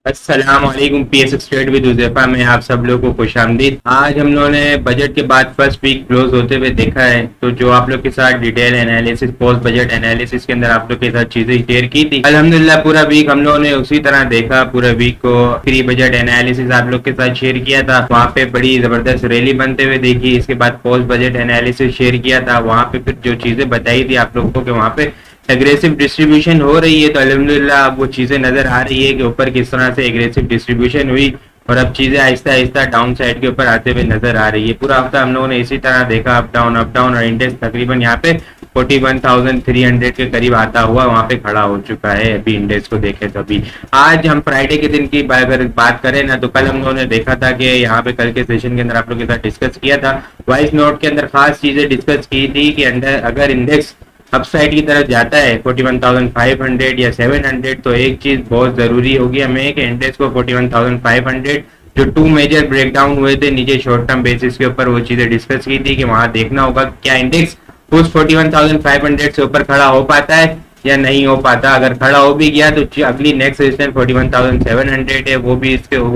अस्सलाम वालेकुम। PS state with Huzaifa में आप सब लोगों को खुशामदीद। आज हम लोगों ने बजट के बाद फर्स्ट वीक क्लोज होते हुए देखा है, तो जो आप लोग के साथ detail analysis, post budget analysis के अंदर आप लोग के साथ चीजें शेयर की थी। अल्हम्दुलिल्लाह पूरा वीक हम लोगों ने उसी तरह देखा। पूरा वीक को प्री बजट एनालिसिस आप लोग के साथ शेयर किया था, वहाँ पे बड़ी जबरदस्त रैली बनते हुए देखी। इसके बाद पोस्ट बजट एनालिसिस शेयर किया था, वहाँ पे फिर जो चीजें बताई थी आप लोगों को कि वहाँ पे एग्रेसिव डिस्ट्रीब्यूशन हो रही है। तो अल्हम्दुलिल्लाह अब वो चीजें नजर आ रही है कि ऊपर किस तरह से एग्रेसिव डिस्ट्रीब्यूशन हुई और अब चीजें आहिस्ता आहिस्ता डाउन साइड के ऊपर आते हुए नजर आ रही है। पूरा हफ्ता हम लोगों ने इसी तरह देखा, अप डाउन, और इंडेक्स तकरीबन यहाँ पे 41,300 के करीब आता हुआ वहाँ पे खड़ा हो चुका है। अभी इंडेक्स को देखें तो अभी आज हम फ्राइडे के दिन की अगर बात करें ना, तो कल हम लोगों ने देखा था कि यहाँ पे कल के सेशन के अंदर आप लोग के साथ डिस्कस किया था, वॉइस नोट के अंदर खास चीजें डिस्कस की थी कि अगर इंडेक्स अपसाइड की तरफ जाता है 41,500 या 700, तो एक चीज बहुत जरूरी होगी हमें कि इंडेक्स को 41,500 जो टू मेजर ब्रेकडाउन हुए थे नीचे शॉर्ट टर्म बेसिस के ऊपर, वो चीजें डिस्कस की थी कि वहां देखना होगा क्या इंडेक्स उस 41,500 से ऊपर खड़ा हो पाता है या नहीं हो पाता। अगर खड़ा हो भी गया तो अगली नेक्स्ट रेजिस्टेंस 41,700 है, वो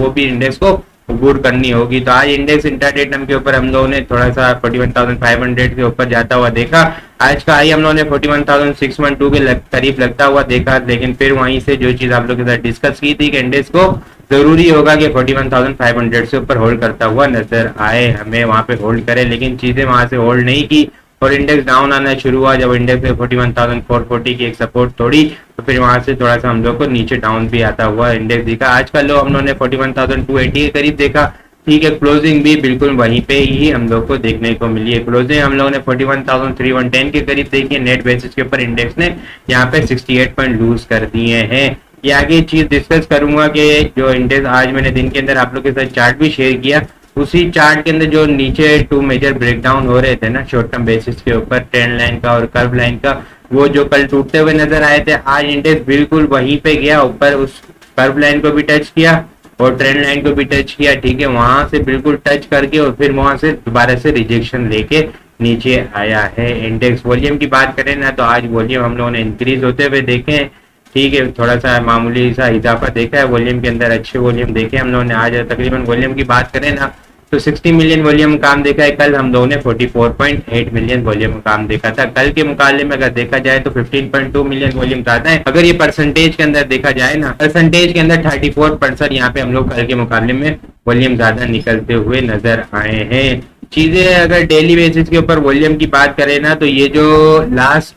भी इंडेक्स को अबूर करनी होगी। तो आज इंडेक्स इंट्राडे टर्म के ऊपर हम लोगों ने थोड़ा सा 41,500 के ऊपर जाता हुआ देखा। आज का हाई हम लोगों ने 41,612 के करीब लगता हुआ देखा, लेकिन फिर वहीं से जो चीज आप लोगों के साथ डिस्कस की थी कि इंडेक्स को जरूरी होगा कि 41,500 से ऊपर होल्ड करता हुआ नजर आए, हमें वहां पे होल्ड करे, लेकिन चीजें वहां से होल्ड नहीं की और इंडेक्स डाउन आना शुरू हुआ। जब इंडेक्स ने 41,440 की एक सपोर्ट तोड़ी तो फिर वहां से थोड़ा सा हम लोग को नीचे डाउन भी आता हुआ इंडेक्स दिखा। आज का लो हम लोगों ने 41,280 के करीब देखा। ठीक है, क्लोजिंग भी बिल्कुल वहीं पे ही हम लोग को देखने को मिली है। क्लोजिंग हम लोगों ने 41,310 के करीब देखी है। नेट बेसिस के ऊपर इंडेक्स ने यहाँ पे 68 पॉइंट लूज कर दिए हैं। ये आगे चीज डिस्कस करूंगा कि जो इंडेक्स आज मैंने दिन के अंदर आप लोग के साथ चार्ट भी शेयर किया, उसी चार्ट के अंदर जो नीचे टू मेजर ब्रेकडाउन हो रहे थे ना शॉर्ट टर्म बेसिस के ऊपर, ट्रेंड लाइन का और कर्व लाइन का, वो जो कल टूटते हुए नजर आए थे, आज इंडेक्स बिल्कुल वहीं पे गया ऊपर, उस कर्व लाइन को भी टच किया और ट्रेंड लाइन को भी टच किया। ठीक है, वहां से बिल्कुल टच करके और फिर वहां से दोबारा से रिजेक्शन लेके नीचे आया है। इंडेक्स वॉल्यूम की बात करें ना, तो आज वॉल्यूम हम लोगों ने इंक्रीज होते हुए देखे हैं। ठीक है, थोड़ा सा मामूली सा इजाफा देखा है वॉल्यूम के अंदर, अच्छे वॉल्यूम देखे हम लोगों ने। आज तकरीबन वॉल्यूम की बात करें ना तो 60 मिलियन वॉल्यूम काम देखा है। कल हम लोगों ने 44.8 मिलियन वॉल्यूम काम देखा था। कल के मुकाबले में अगर देखा जाए तो 15.2 मिलियन वॉल्यूम ज्यादा है। अगर ये परसेंटेज के अंदर देखा जाए ना, परसेंटेज के अंदर 34% यहाँ पे हम लोग कल के मुकाबले में वॉल्यूम ज्यादा निकलते हुए नजर आए हैं। चीजें अगर डेली बेसिस के ऊपर वॉल्यूम की बात करें ना, तो ये जो लास्ट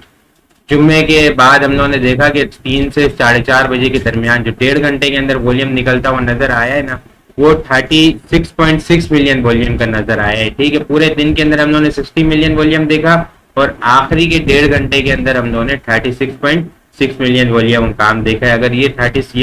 जुम्मे के बाद हम लोगों ने देखा कि 3 से 4:30 बजे के दरमियान जो 1.5 घंटे के अंदर वॉल्यूम निकलता हुआ नजर आया है ना, वो 36.6 मिलियन वॉल्यूम का नजर आया है। ठीक है, पूरे दिन के अंदर हम लोगों ने 60 मिलियन वॉल्यूम देखा और आखिरी के 1.5 घंटे के अंदर हम लोगों ने 36.6 मिलियन वॉल्यूम काम देखा है। अगर ये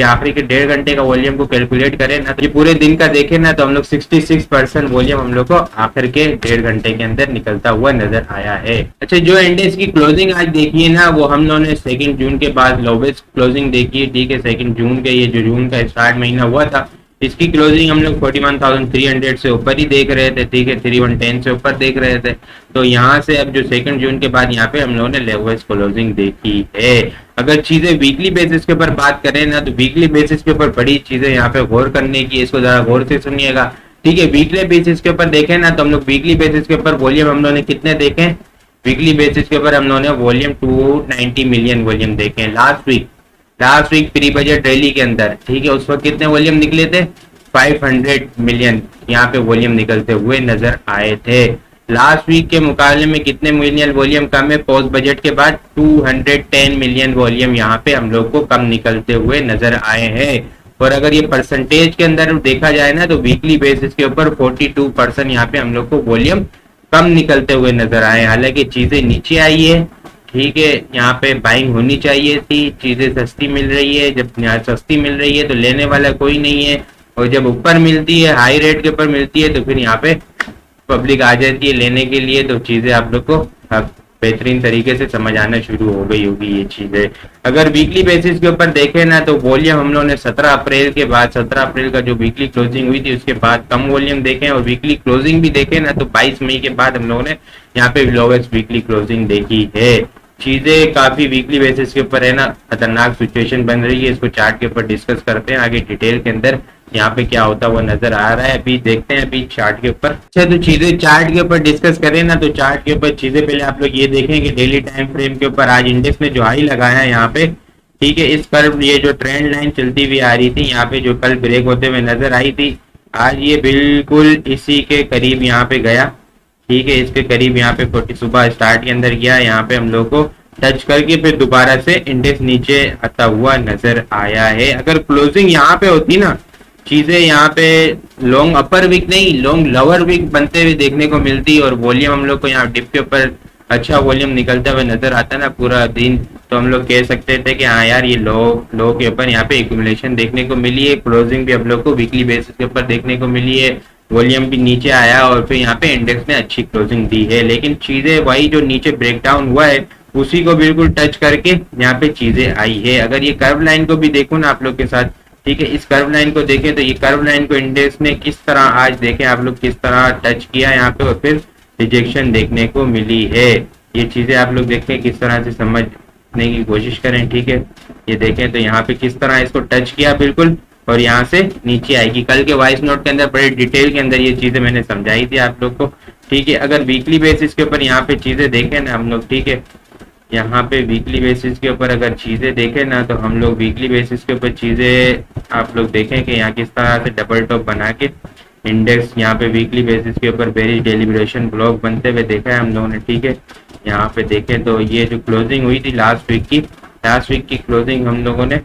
आखिरी के 1.5 घंटे का वॉल्यूम को कैलकुलेट करें ना, तो ये पूरे दिन का देखें ना, तो हम लोग 66% वॉल्यूम हम लोग को आखिर के 1.5 घंटे के अंदर निकलता हुआ नजर आया है। अच्छा, जो इंडेक्स की क्लोजिंग आज देखी है ना, वो हम लोगों ने 2 जून के बाद लोवेस्ट क्लोजिंग देखी है। ठीक है, 2 जून के, ये जो जून का स्टार्ट महीना हुआ था, इसकी क्लोजिंग हम लोग 41,300 से ऊपर ही देख रहे थे। ठीक है, 3110 से ऊपर देख रहे थे। तो यहाँ से अब जो 2 जून के बाद यहाँ पे हम लोगों ने लोवेस्ट क्लोजिंग देखी है। अगर चीजें वीकली बेसिस के ऊपर बात करें ना, तो वीकली बेसिस के ऊपर बड़ी चीजें यहाँ पे गौर करने की, इसको जरा गौर से सुनिएगा। ठीक है, वीकली बेसिस के ऊपर देखें ना, तो हम लोग वीकली बेसिस के ऊपर वॉल्यूम हम लोगों ने कितने देखे, वीकली बेसिस के ऊपर हम लोगों ने वॉल्यूम 290 मिलियन वॉल्यूम देखे last week pre budget rally के अंदर। ठीक है, उस वक्त कितने वॉल्यूम निकले थे, 500 मिलियन यहाँ पे वॉल्यूम निकलते हुए नजर आए थे। लास्ट वीक के मुकाबले में कितने मिलियन वॉल्यूम कम है, पोस्ट बजट के बाद 210 मिलियन वॉल्यूम यहाँ पे हम लोग को कम निकलते हुए नजर आए हैं। और अगर ये परसेंटेज के अंदर देखा जाए ना, तो वीकली बेसिस के ऊपर 42% यहाँ पे हम लोग को वॉल्यूम कम निकलते हुए नजर आए। हालांकि चीजें नीचे आई है। ठीक है, यहाँ पे बाइंग होनी चाहिए थी, चीजें सस्ती मिल रही है। जब यहाँ सस्ती मिल रही है तो लेने वाला कोई नहीं है, और जब ऊपर मिलती है, हाई रेट के ऊपर मिलती है, तो फिर यहाँ पे पब्लिक आ जाती है लेने के लिए। तो चीजें आप लोग को अब बेहतरीन तरीके से समझ आना शुरू हो गई होगी ये चीजें। अगर वीकली बेसिस के ऊपर देखें ना, तो वॉल्यूम हम लोगों ने 17 अप्रैल के बाद, 17 अप्रैल का जो वीकली क्लोजिंग हुई थी उसके बाद कम वॉल्यूम देखे, और वीकली क्लोजिंग भी देखे ना, तो 22 मई के बाद हम लोगों ने यहाँ पे लोवेस्ट वीकली क्लोजिंग देखी है। चीजें काफी वीकली बेसिस के ऊपर है ना खतरनाक सिचुएशन बन रही है। इसको चार्ट के ऊपर डिस्कस करते हैं आगे डिटेल के अंदर, यहाँ पे क्या होता हुआ नजर आ रहा है। अभी देखते हैं अभी चार्ट के ऊपर। अच्छा, तो चीजें चार्ट के ऊपर डिस्कस करें ना, तो चार्ट के ऊपर चीजें पहले आप लोग ये देखें कि डेली टाइम फ्रेम के ऊपर आज इंडेक्स ने जो हाई लगाया है यहाँ पे, ठीक है, इस पर ये जो ट्रेंड लाइन चलती हुई आ रही थी यहाँ पे, जो कल ब्रेक होते हुए नजर आई थी, आज ये बिल्कुल इसी के करीब यहाँ पे गया। ठीक है, इसके करीब यहाँ पे 40 सुबह स्टार्ट के अंदर गया, यहाँ पे हम लोग को टच करके फिर दोबारा से इंडेक्स नीचे आता हुआ नजर आया है। अगर क्लोजिंग यहाँ पे होती ना, चीजें यहाँ पे लॉन्ग अपर वीक नहीं लॉन्ग लोअर वीक बनते हुए देखने को मिलती और वॉल्यूम हम लोग को यहाँ डिप के ऊपर अच्छा वॉल्यूम निकलता हुआ नजर आता ना पूरा दिन, तो हम लोग कह सकते थे कि हाँ यार ये लो के ऊपर यहाँ पे एक्यूमुलेशन देखने को मिली है। क्लोजिंग भी हम लोग को वीकली बेसिस के ऊपर देखने को मिली है, वॉल्यूम भी नीचे आया और फिर यहाँ पे इंडेक्स ने अच्छी क्लोजिंग दी है। लेकिन चीजें वही जो नीचे ब्रेकडाउन हुआ है उसी को बिल्कुल टच करके यहाँ पे चीजें आई है। अगर ये कर्व लाइन को भी देखो ना आप लोग के साथ, ठीक है, इस कर्व लाइन को देखें तो ये कर्व लाइन को इंडेक्स ने किस तरह आज देखें आप लोग किस तरह टच किया यहाँ पे और फिर रिजेक्शन देखने को मिली है। ये चीजें आप लोग देखें किस तरह से समझने की कोशिश करें। ठीक है, ये देखें तो यहाँ पे किस तरह इसको टच किया बिल्कुल और यहाँ से नीचे आएगी। कल के वॉइस नोट के अंदर बड़े डिटेल के अंदर ये चीजें मैंने समझाई थी आप लोग को। ठीक है, अगर वीकली बेसिस के ऊपर यहाँ पे चीजें देखें ना हम लोग, ठीक है, यहाँ पे वीकली बेसिस के ऊपर अगर चीजें देखें ना, तो हम लोग वीकली बेसिस के ऊपर चीजें आप लोग देखें कि यहाँ किस तरह से डबल टॉप बना के इंडेक्स यहाँ पे वीकली बेसिस के ऊपर वेरी डेलिब्रेशन ब्लॉक बनते हुए देखा है हम लोगों ने। ठीक है, यहाँ पे देखें तो ये जो क्लोजिंग हुई थी लास्ट वीक की क्लोजिंग हम लोगों ने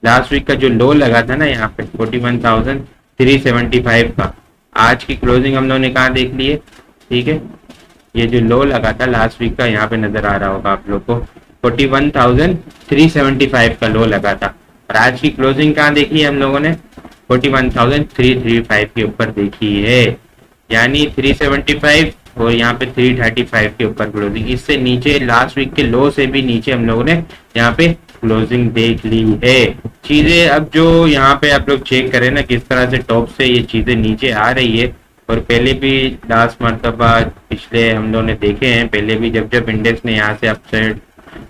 लास्ट वीक का जो लो लगा था ना यहाँ पे 41,375 का, आज की क्लोजिंग हम लोगों ने कहाँ देख ली है। ठीक है, ये जो लो लगा था लास्ट वीक का यहाँ पे नजर आ रहा होगा आप लोग को 41,375 का लो लगा था और आज की क्लोजिंग कहाँ देखी है हम लोगों ने 41,335 के ऊपर देखी है, यानी 375 और यहाँ पे 335 के ऊपर क्लोजिंग। इससे नीचे लास्ट वीक के लो से भी नीचे हम लोगों ने यहाँ पे क्लोजिंग देख ली है। चीजें अब जो यहाँ पे आप लोग चेक करें ना किस तरह से टॉप से ये चीजें नीचे आ रही है और पहले भी लास्ट मरतबा पिछले हम लोगों ने देखे हैं, पहले भी जब इंडेक्स ने यहाँ से अपसाइड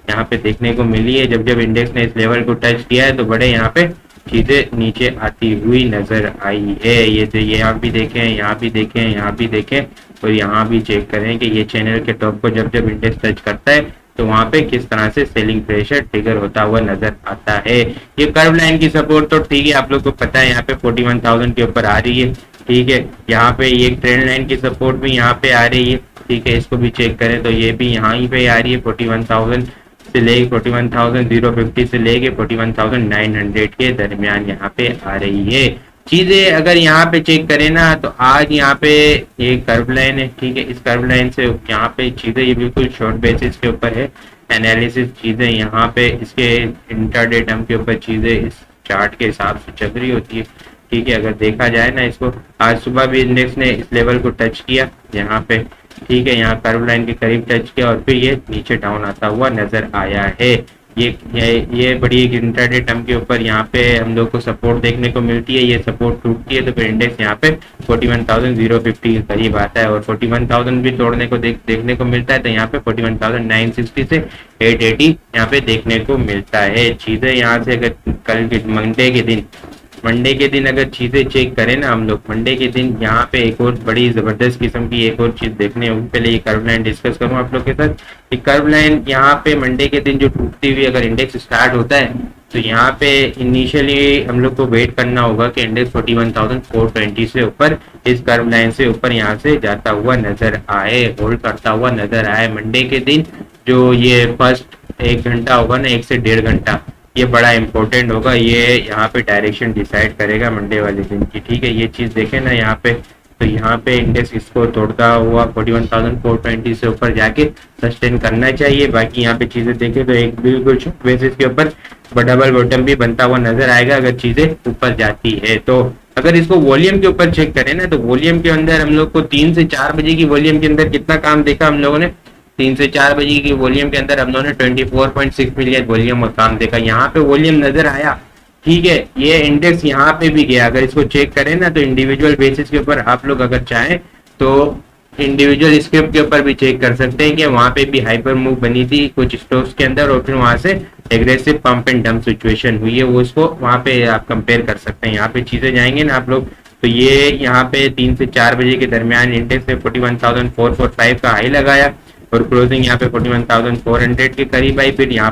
यहाँ पे देखने को मिली है, जब इंडेक्स ने इस लेवल को टच किया है तो बड़े यहाँ पे चीजें नीचे आती हुई नजर आई है। ये तो यहाँ भी देखें, यहाँ भी देखें, यहाँ भी देखें और यहाँ भी चेक करें कि ये चैनल के टॉप को जब इंडेक्स टच करता है तो वहां पे किस तरह से सेलिंग प्रेशर ट्रिगर होता हुआ नजर आता है। ये कर्व लाइन की सपोर्ट तो ठीक है आप लोग को पता है यहाँ पे 41,000 के ऊपर आ रही है। ठीक है, यहाँ पे ये ट्रेंड लाइन की सपोर्ट भी यहाँ पे आ रही है। ठीक है, इसको भी चेक करें तो ये भी यहाँ ही पे आ रही है 41,000 से लेके 41,050 से लेके 41,900 के दरमियान यहाँ पे आ रही है। चीजें अगर यहाँ पे चेक करें ना तो आज यहाँ पे ये कर्व लाइन है। ठीक है, इस कर्व लाइन से यहाँ पे चीजें ये बिल्कुल शॉर्ट बेसिस के ऊपर है एनालिसिस, चीजें यहाँ पे इसके इंटरडे टर्म के ऊपर चीजें इस चार्ट के हिसाब से चल रही होती है। ठीक है, अगर देखा जाए ना इसको, आज सुबह भी इंडेक्स ने इस लेवल को टच किया यहाँ पे। ठीक है, यहाँ कर्व लाइन के करीब टच किया और फिर ये नीचे डाउन आता हुआ नजर आया है। ये बड़ी एक इंट्राडे टर्म के ऊपर यहाँ पे हम लोग को सपोर्ट देखने को मिलती है। ये सपोर्ट टूटती है तो फिर इंडेक्स यहाँ पे 41,050 के करीब आता है और 41,000 भी तोड़ने को देखने को मिलता है तो यहाँ पे 41,960 से 880 यहाँ पे देखने को मिलता है। चीजें यहाँ से अगर कल के मंडे के दिन अगर चीजें चेक करें ना हम लोग, मंडे के दिन यहाँ पे एक और बड़ी जबरदस्त किस्म की एक और चीज देखने होगी। पहले ये कर्व लाइन डिस्कस करूँ आप लोग के साथ। ये कर्व लाइन यहाँ पे मंडे के दिन जो टूटती हुई अगर इंडेक्स स्टार्ट होता है तो यहाँ पे इनिशियली हम लोग को वेट करना होगा कि इंडेक्स 41,420 से ऊपर इस कर्व लाइन से ऊपर यहाँ से जाता हुआ नजर आए, होल्ड करता हुआ नजर आए। मंडे के दिन जो ये फर्स्ट 1 घंटा होगा ना, 1 से 1.5 घंटा, ये बड़ा इंपॉर्टेंट होगा। ये यहाँ पे डायरेक्शन डिसाइड करेगा मंडे वाले दिन की। ठीक है, ये चीज देखें ना यहाँ पे, तो यहाँ पे इंडेक्स इसको तोड़ता हुआ 41,420 से ऊपर जाके सस्टेन करना चाहिए। बाकी यहाँ पे चीजें देखें तो एक बिल्कुल बेसिस के ऊपर डबल बॉटम भी बनता हुआ नजर आएगा अगर चीजें ऊपर जाती है तो। अगर इसको वॉल्यूम के ऊपर चेक करें ना तो वॉल्यूम के अंदर हम लोग को 3 से 4 बजे की वॉल्यूम के अंदर कितना काम देखा हम लोगों ने, 3 से 4 बजे की वॉल्यूम के अंदर हम लोगों ने 24.6 मिलियन वॉल्यूम और काम देखा। यहाँ पे वॉल्यूम नजर आया। ठीक है, ये इंडेक्स यहाँ पे भी गया। अगर इसको चेक करें ना तो इंडिविजुअल बेसिस के ऊपर आप लोग अगर चाहें तो इंडिविजुअल स्क्रिप्ट के ऊपर भी चेक कर सकते हैं कि वहां पे भी हाइपर मूव बनी थी कुछ स्टॉक्स के अंदर और फिर वहां से aggressive pump and dump situation हुई है, वो उसको वहां पे आप कंपेयर कर सकते हैं। यहाँ पे चीजें जाएंगे ना आप लोग, तो ये यहाँ पे 3 से 4 बजे के दरमियान इंडेक्स ने 41,445 का हाई लगाया और क्लोजिंग यहाँ पे 41,400 के करीब आई। फिर यहाँ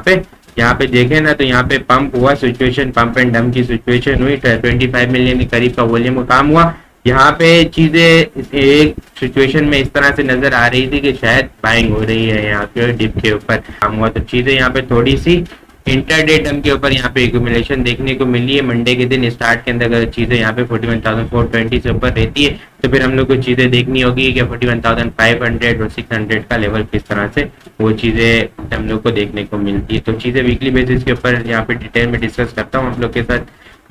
पे देखें ना तो यहाँ पे पंप हुआ सिचुएशन, पंप एंड डंप की सिचुएशन हुई, 25 मिलियन के करीब का वॉल्यूम का काम हुआ। यहाँ पे चीजें एक सिचुएशन में इस तरह से नजर आ रही थी कि शायद बाइंग हो रही है, यहाँ पे डिप के ऊपर काम हुआ, तो चीजें यहाँ पे थोड़ी सी इंटरडे डम के ऊपर यहाँ पे एक्यूमुलेशन देखने को मिली है। मंडे के दिन स्टार्ट के अंदर अगर चीजें यहाँ पे 41,420 से ऊपर रहती है तो फिर हम लोग को चीजें देखनी होगी कि 41,500 और 600 का लेवल किस तरह से वो चीजें हम लोग को देखने को मिलती है। तो चीजें वीकली बेसिस के ऊपर यहाँ पे डिटेल में डिस्कस करता हूँ आप लोग के साथ।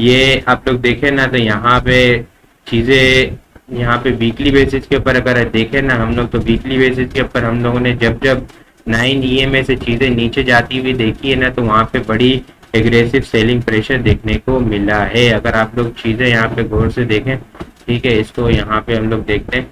ये आप लोग देखें ना तो यहाँ पे चीजें यहाँ पे वीकली बेसिस के ऊपर अगर देखें ना हम लोग, तो वीकली बेसिस के ऊपर हम लोगों ने जब 9 EMA से चीजें नीचे जाती हुई देखी है ना, तो वहां पे बड़ी एग्रेसिव सेलिंग प्रेशर देखने को मिला है। अगर आप लोग चीजें यहाँ पे गौर से देखें, ठीक है, इसको यहाँ पे हम लोग देखते हैं।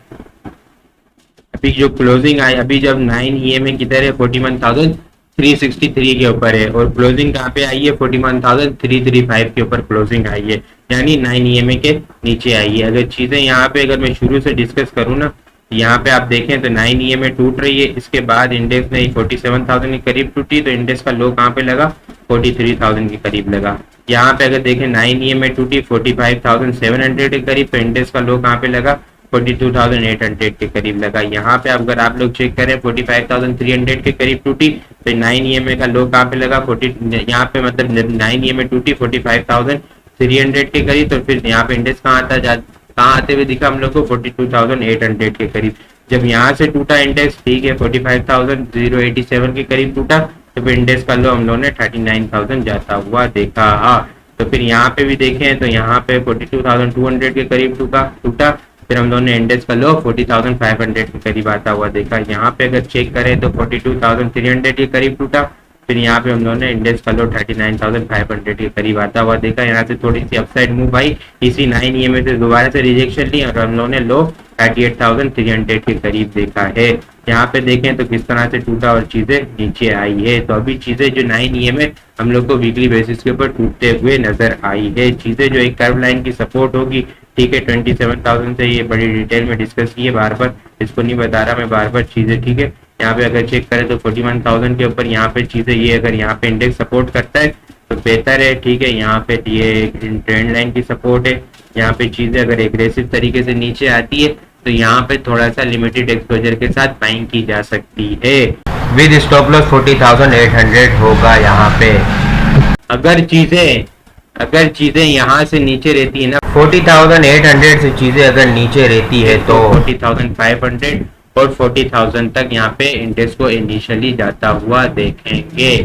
अभी जो क्लोजिंग आई, अभी जब 9 EMA किधर है, 41,363 के ऊपर है और क्लोजिंग कहाँ पे आई है, 41,335 के ऊपर क्लोजिंग आई है, यानी 9 EMA के नीचे आई है। अगर चीजें यहाँ पे अगर मैं शुरू से डिस्कस करूँ ना, यहाँ पे आप देखें तो 9 EMA टूट रही है, इसके बाद इंडेक्स ने 47,000 के करीब टूटी, तो इंडेक्स का लो कहाँ पे लगा, 43,000 के करीब लगा। यहाँ पे अगर देखें 9 EMA टूटी 45,700 के करीब, तो इंडेक्स का लो कहाँ पे लगा, 42,800 के करीब लगा। यहाँ पे अगर आप लोग चेक करें 45,300 के करीब टूटी, तो 9 EMA का लो कहाँ पे लगा, 40, यहाँ पे मतलब 9 EMA टूटी 45,300 के करीब, तो फिर यहाँ पे इंडेक्स कहाँ आते हुए दिखा हम लोग को, 42,800 के करीब। जब यहाँ से टूटा इंडेक्स, ठीक है, 45,087 के करीब टूटा, तो फिर इंडेक्स का लो हम लोगों ने 39,000 जाता हुआ देखा। हाँ, तो फिर यहाँ पे भी देखें तो यहाँ पे 42,200 के करीब टूटा, फिर हम लोगों ने इंडेक्स का लो 40,500 के करीब आता हुआ देखा। यहाँ पे अगर चेक करें तो 42,300 के करीब टूटा, फिर यहाँ पे हम लोगों ने इंडेक्स का लो 39,500 के करीब आता हुआ देखा। यहाँ से थोड़ी सी अपसाइड मूव आई, इसी 9 EMA से दोबारा से रिजेक्शन ली और हम लोगों ने लो 38,300 के करीब देखा है। यहाँ पे देखें तो किस तरह से टूटा और चीजें नीचे आई है। तो अभी चीजें जो 9 EMA हम लोग को वीकली बेसिस के ऊपर टूटते हुए नजर आई है। चीजें जो एक कर्व लाइन की सपोर्ट होगी, ठीक है, 27,000 से, ये बड़ी डिटेल में डिस्कस की है, बार बार इसको नहीं बता रहा मैं, बार बार चीजें, ठीक है। यहाँ पे अगर चेक करें तो 41,000 के ऊपर यहाँ पे चीजें, ये अगर यहाँ पे इंडेक्स सपोर्ट करता है तो बेहतर है, ठीक है। यहाँ पे ये ट्रेंड लाइन की सपोर्ट है। यहाँ पे चीजें अगर एग्रेसिव तरीके से नीचे आती है तो यहाँ पे थोड़ा सा लिमिटेड एक्सपोजर के साथ बाइंग की जा सकती है। विद स्टॉप लॉस 40,800 होगा यहाँ पे। अगर चीजें यहाँ से नीचे रहती है ना, 40,800 से चीजें अगर नीचे रहती है तो 40,500 और 40,000 तक यहाँ पे इंडेक्स को इनिशियली जाता हुआ देखेंगे।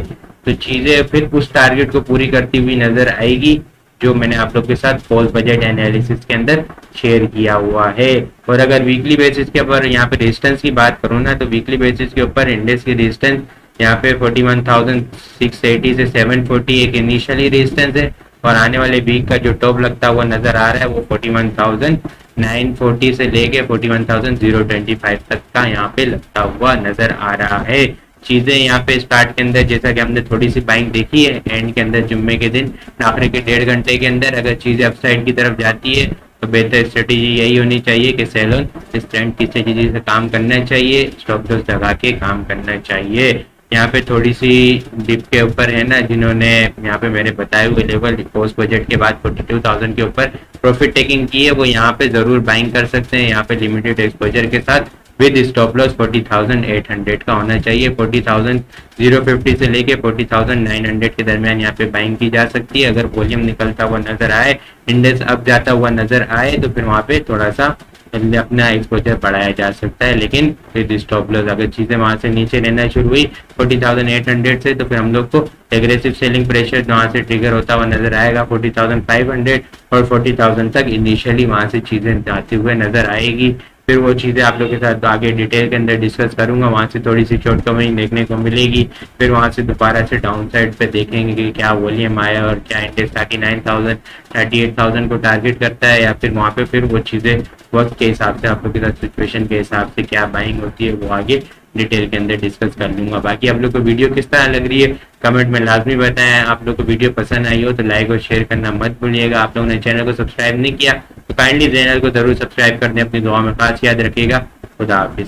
तो चीजें फिर उस टारगेट को पूरी करती हुई नजर आएगी जो मैंने आप लोग के साथ पोस्ट बजट एनालिसिस के अंदर शेयर किया हुआ है। और अगर वीकली बेसिस के ऊपर यहाँ पे रेजिस्टेंस की बात करूँ ना, तो वीकली बेसिस के ऊपर इंडेक्स की रेजिस्टेंस यहाँ पे 41,680 से 740 एक इनिशियली रेजिस्टेंस है और आने वाले वीक का जो टॉप लगता हुआ नजर आ रहा है वो 41,940 से लेके 41,025 तक का यहाँ पे लगता हुआ नजर आ रहा है। चीजें यहाँ पे स्टार्ट के अंदर जैसा कि हमने थोड़ी सी बाइंग देखी है एंड के अंदर जुम्मे के दिन आखिर के 1.5 घंटे के अंदर अगर चीजें अपसाइड की तरफ जाती है तो बेहतर स्ट्रेटेजी यही होनी चाहिए कि सेलोन इस ट्रेंड की स्ट्रेटेजी से काम करना चाहिए, स्टॉप लॉस लगा के काम करना चाहिए। यहाँ पे थोड़ी सी डिप के ऊपर है ना, जिन्होंने यहाँ पे मेरे बताए हुए लेवल पोस्ट बजट के बाद 42,000 के ऊपर प्रॉफिट टेकिंग की है, वो यहाँ पे जरूर बाइंग कर सकते हैं। यहाँ पे लिमिटेड एक्सपोजर के साथ विद स्टॉप लॉस 40,800 का होना चाहिए। 40,050 से लेके 40,900 के दरमियान यहाँ पे बाइंग की जा सकती है। अगर वॉल्यूम निकलता हुआ नजर आए, इंडेक्स अप जाता हुआ नजर आए तो फिर वहाँ पे थोड़ा सा अपना एक्सपोजर बढ़ाया जा सकता है। लेकिन फिर स्टॉप लॉस अगर चीजें वहां से नीचे लेना शुरू हुई 40,800 से तो फिर हम लोग को एग्रेसिव सेलिंग प्रेशर वहां से ट्रिगर होता हुआ नजर आएगा 40,500 और 40,000 तक इनिशियली वहां से चीजें जाते हुए नजर आएगी। फिर वो चीज़ें आप लोग के साथ आगे डिटेल के अंदर डिस्कस करूंगा, वहाँ से थोड़ी सी शॉर्टकमिंग देखने को मिलेगी। फिर वहाँ से दोबारा से डाउन साइड पे देखेंगे कि क्या वॉल्यूम आया और क्या इंडेक्स 39,000 38,000 को टारगेट करता है, या फिर वहाँ पे फिर वो चीज़ें वक्त के हिसाब से आप लोग के साथ सिचुएशन के हिसाब से क्या बाइंग होती है वो आगे डिटेल के अंदर डिस्कस कर लूंगा। बाकी आप लोग को वीडियो किस तरह लग रही है कमेंट में लाजमी बताएं। आप लोग को वीडियो पसंद आई हो तो लाइक और शेयर करना मत भूलिएगा। आप लोगों ने चैनल को सब्सक्राइब नहीं किया तो काइंडली चैनल को जरूर सब्सक्राइब कर दें। अपनी दुआ में खास याद रखिएगा। खुदा हाफिज।